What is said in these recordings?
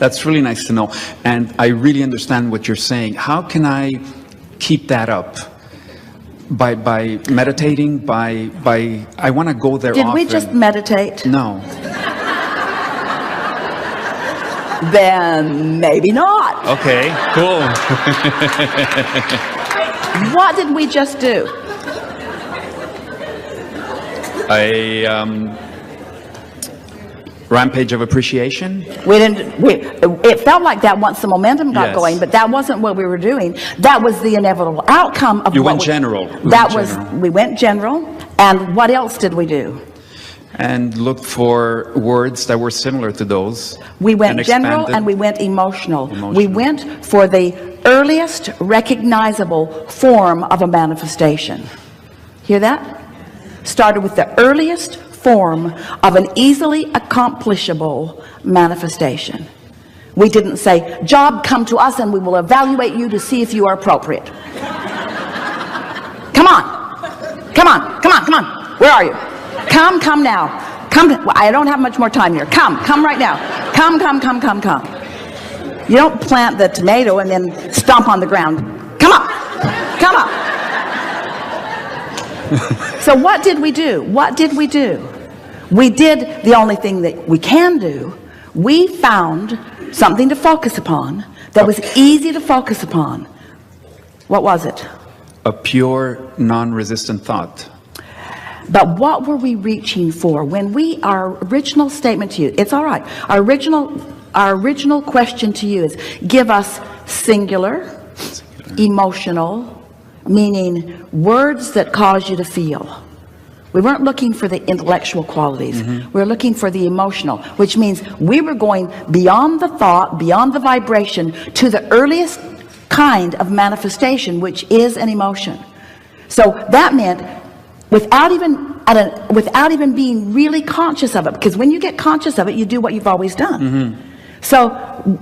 That's really nice to know. And I really understand what you're saying. How can I keep that up? By meditating, I want to go there often. Did we just meditate? No. Then maybe not. Okay, cool. What did we just do? Rampage of appreciation? It felt like that once the momentum got Yes. going, but that wasn't what we were doing. That was the inevitable outcome of You went general. We went general, and what else did we do? And looked for words that were similar to those. We went general and we went emotional. We went for the earliest recognizable form of a manifestation. Hear that? Started with the earliest form of an easily accomplishable manifestation. We didn't say, job, come to us and we will evaluate you to see if you are appropriate. Come on. Come on. Come on. Come on. Where are you? Come now. Come. I don't have much more time here. Come right now. Come. You don't plant the tomato and then stomp on the ground. Come up. Come up. So what did we do? What did we do? We did the only thing that we can do. We found something to focus upon that was easy to focus upon. What was it? A pure, non-resistant thought. But what were we reaching for? When our original statement to you, it's all right. Our original question to you is, give us singular, emotional, meaning words that cause you to feel. We weren't looking for the intellectual qualities. We were looking for the emotional, which means we were going beyond the thought, beyond the vibration, to the earliest kind of manifestation, which is an emotion. So that meant without even being really conscious of it, because when you get conscious of it, you do what you've always done. So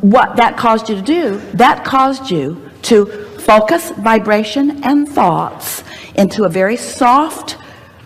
what that caused you to do, that caused you to focus vibration and thoughts into a very soft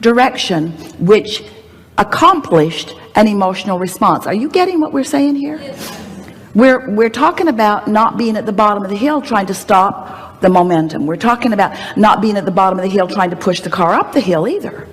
direction, which accomplished an emotional response. Are you getting what we're saying here? We're talking about not being at the bottom of the hill trying to stop the momentum. We're talking about not being at the bottom of the hill trying to push the car up the hill either.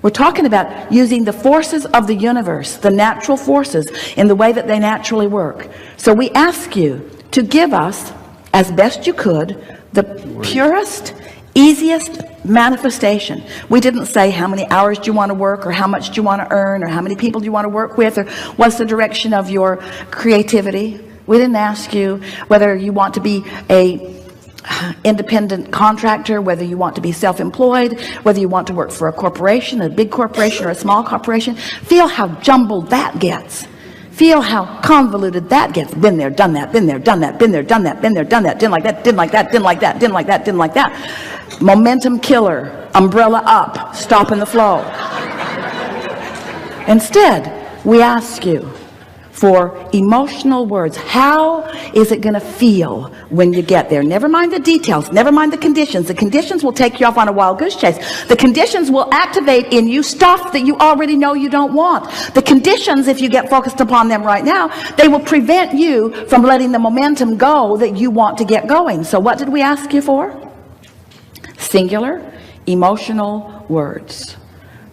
We're talking about using the forces of the universe, the natural forces, in the way that they naturally work. So we ask you to give us, as best you could, the purest, easiest manifestation. We didn't say how many hours do you want to work, or how much do you want to earn, or how many people do you want to work with, or what's the direction of your creativity. We didn't ask you whether you want to be a independent contractor, whether you want to be self-employed, whether you want to work for a corporation, a big corporation or a small corporation. Feel how jumbled that gets. Feel how convoluted that gets. Been there, done that, been there, done that, been there, done that, been there, done that, didn't like that, didn't like that, didn't like that, didn't like that, didn't like that. Momentum killer, umbrella up, stopping the flow. Instead, we ask you for emotional words. How is it going to feel when you get there? Never mind the details, never mind the conditions. The conditions will take you off on a wild goose chase. The conditions will activate in you stuff that you already know you don't want. The conditions, if you get focused upon them right now, they will prevent you from letting the momentum go that you want to get going. So what did we ask you for? Singular, emotional words.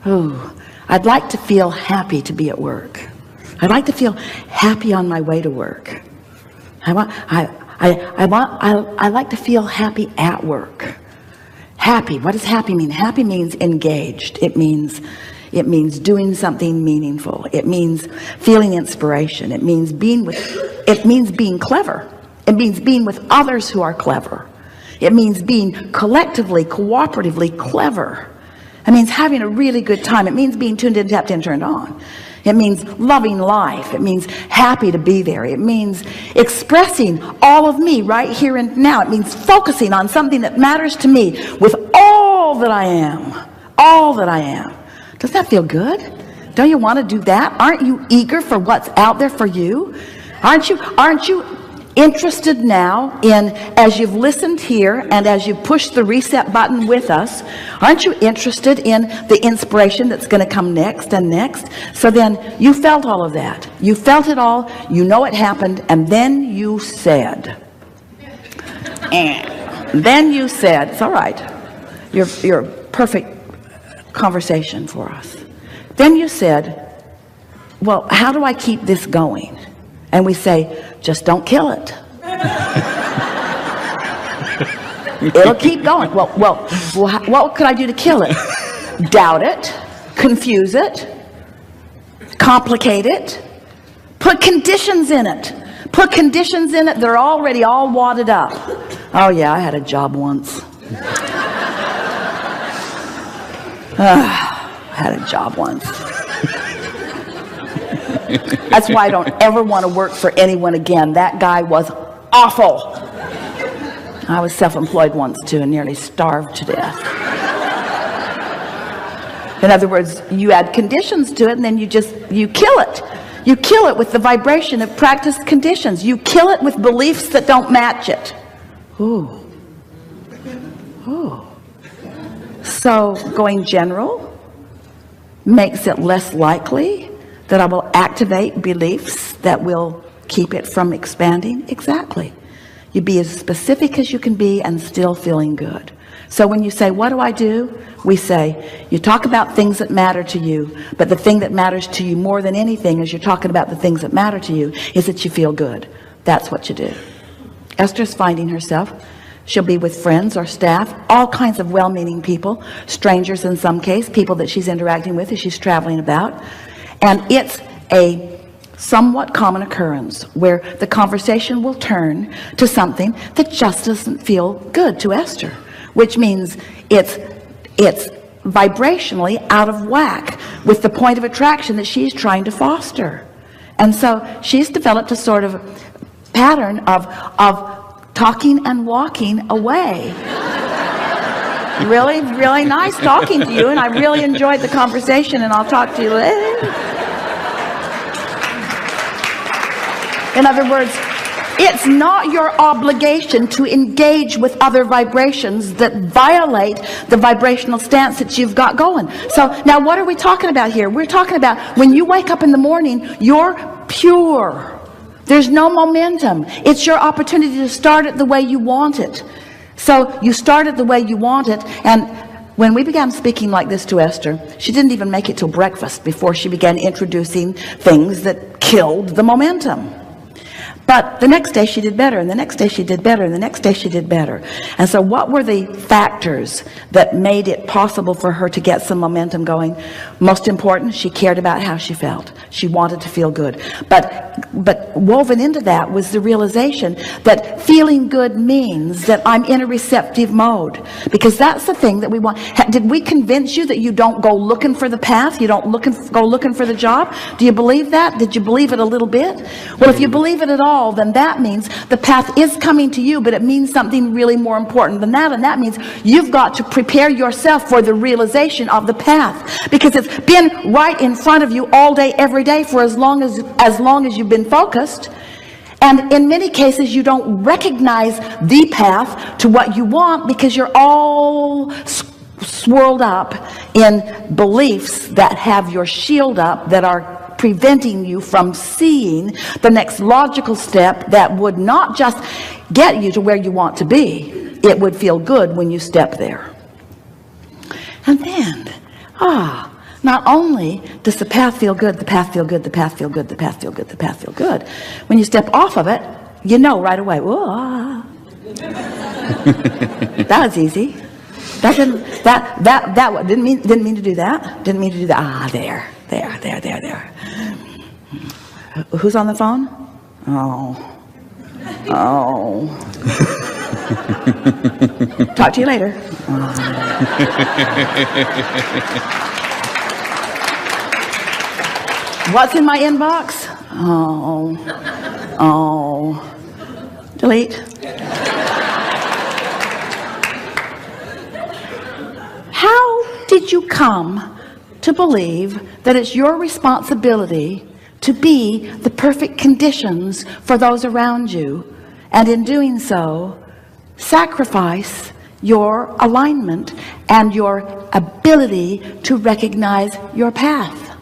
Ooh, I'd like to feel happy to be at work. I'd like to feel happy on my way to work. I like to feel happy at work. Happy. What does happy mean? Happy means engaged. It means doing something meaningful. It means feeling inspiration. It means being clever. It means being with others who are clever. It means being collectively, cooperatively clever. It means having a really good time. It means being tuned in, tapped in, turned on. It means loving life. It means happy to be there. It means expressing all of me right here and now. It means focusing on something that matters to me with all that I am. All that I am. Does that feel good? Don't you want to do that? Aren't you eager for what's out there for you? Aren't you interested now in, as you've listened here and as you push the reset button with us, aren't you interested in the inspiration that's going to come next and next? So then you felt all of that. You felt it all. You know it happened. And then you said, then you said, it's all right. You're perfect conversation for us. Then you said, well, how do I keep this going? And we say, just don't kill it. It'll keep going. Well, what could I do to kill it? Doubt it, confuse it, complicate it, put conditions in it. Put conditions in it that are already all wadded up. Oh yeah, I had a job once. I had a job once. That's why I don't ever want to work for anyone again. That guy was awful. I was self-employed once too and nearly starved to death. In other words, you add conditions to it and then you kill it. You kill it with the vibration of practiced conditions. You kill it with beliefs that don't match it. Ooh. Ooh. So going general makes it less likely that I will activate beliefs that will keep it from expanding. Exactly. You be as specific as you can be and still feeling good. So when you say, what do I do? We say, you talk about things that matter to you, but the thing that matters to you more than anything is you're talking about the things that matter to you is that you feel good. That's what you do. Esther's finding herself. She'll be with friends or staff, all kinds of well-meaning people, strangers in some case, people that she's interacting with as she's traveling about. And it's a somewhat common occurrence where the conversation will turn to something that just doesn't feel good to Esther, which means it's vibrationally out of whack with the point of attraction that she's trying to foster. And so she's developed a sort of pattern of talking and walking away. Really, really nice talking to you, and I really enjoyed the conversation, and I'll talk to you later. In other words, it's not your obligation to engage with other vibrations that violate the vibrational stance that you've got going. So now what are we talking about here? We're talking about when you wake up in the morning, you're pure. There's no momentum. It's your opportunity to start it the way you want it. So you start it the way you want it. And when we began speaking like this to Esther, she didn't even make it till breakfast before she began introducing things that killed the momentum. But the next day she did better, and the next day she did better, and the next day she did better. And so what were the factors that made it possible for her to get some momentum going? Most important, she cared about how she felt. She wanted to feel good. But woven into that was the realization that feeling good means that I'm in a receptive mode. Because that's the thing that we want. Did we convince you that you don't go looking for the path? You don't go looking for the job? Do you believe that? Did you believe it a little bit? Well, if you believe it at all, then that means the path is coming to you, but it means something really more important than that, and that means you've got to prepare yourself for the realization of the path, because it's been right in front of you all day, every day, for as long as you've been focused. And in many cases you don't recognize the path to what you want because you're all swirled up in beliefs that have your shield up, that are preventing you from seeing the next logical step that would not just get you to where you want to be, it would feel good when you step there. And then, not only does the path feel good, the path feel good, the path feel good, the path feel good, the path feel good. When you step off of it, you know right away, that was easy. Didn't mean to do that. Didn't mean to do that. There. Who's on the phone? Talk to you later. What's in my inbox? Delete. How did you come to believe that it's your responsibility to be the perfect conditions for those around you And in doing so, sacrifice your alignment and your ability to recognize your path.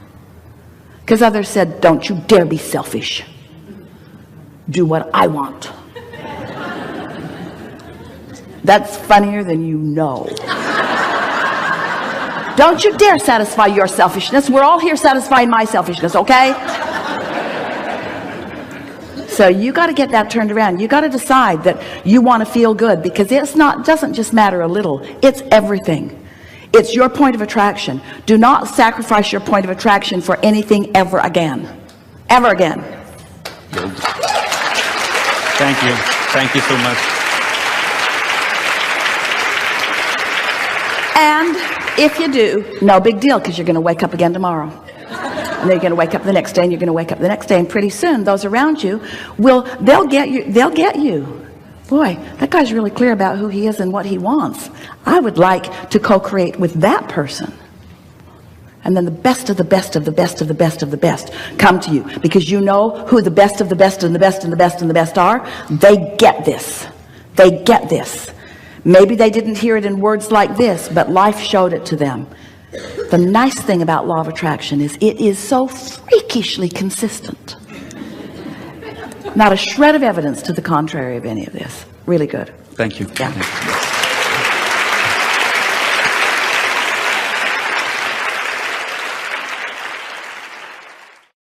Because others said, don't you dare be selfish. Do what I want. That's funnier than you know. Don't you dare satisfy your selfishness. We're all here satisfying my selfishness, okay? So you got to get that turned around. You got to decide that you want to feel good, because doesn't just matter a little. It's everything. It's your point of attraction. Do not sacrifice your point of attraction for anything ever again. Ever again. Thank you. Thank you so much. And if you do, no big deal, because you're going to wake up again tomorrow. And then you're going to wake up the next day, and you're going to wake up the next day, and pretty soon those around you they'll get you. Boy, that guy's really clear about who he is and what he wants. I would like to co-create with that person. And then the best of the best of the best of the best of the best come to you, because you know who the best of the best and the best and the best and the best are. They get this. They get this. Maybe they didn't hear it in words like this, but life showed it to them. The nice thing about law of attraction is it is so freakishly consistent. Not a shred of evidence to the contrary of any of this. Really good. Thank you. Yeah.